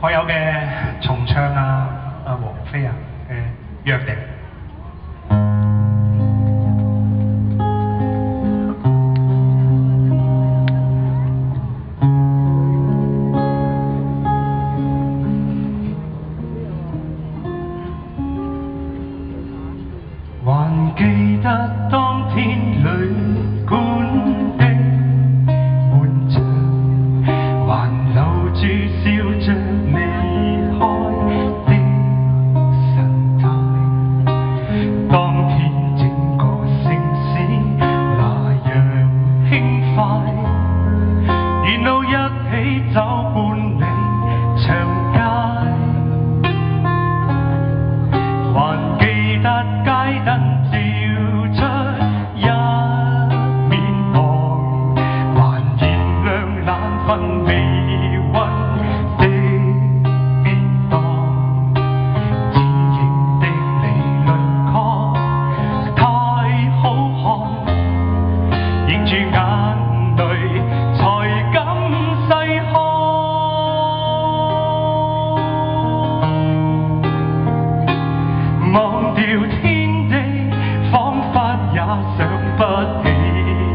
學友嘅重唱啊，王菲啊嘅約定。還記得當天旅館的門牆，還留住笑着離開的神態。當天整個城市那樣輕快，沿路一起走半里長街。還記得街燈照出一面黃，還燃亮冷氛微溫的便當。自認的理論確太好看，凝住眼淚才敢細看。忘掉天地，彷彿也想不起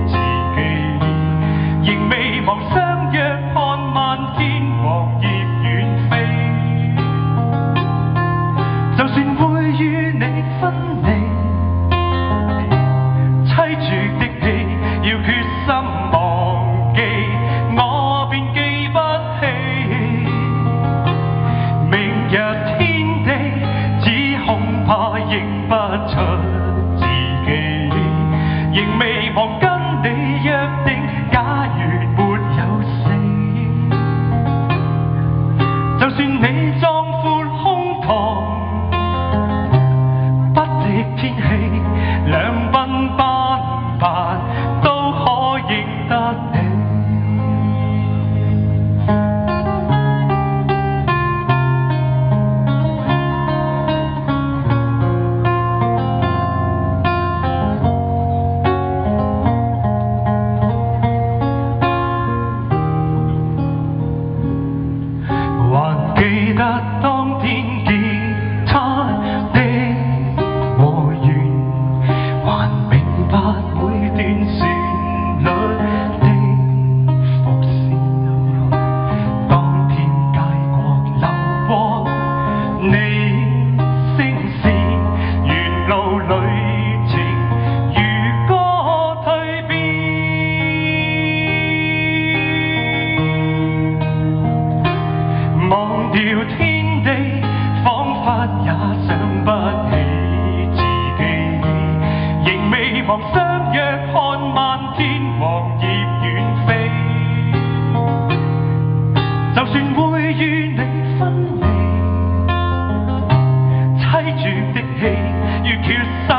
自己，仍未忘相約看漫天黃葉遠飛。就算會與你分離，悽絕的戲要決心忘記，我便記不起。明日天地，只恐怕認不出自己，仍未忘跟你約定，假如沒有死，就算你壯闊胸膛，不敵天氣，兩鬢斑白都可認得你。還記得當天吉他的和弦，還明白每段旋律的伏線。當天街角流過你聲線，沿路旅程如歌蛻變。忘掉天地，彷彿也想不起自己，仍未忘相約看漫天黃葉遠飛。就算會與你分離，悽絕的戲要決心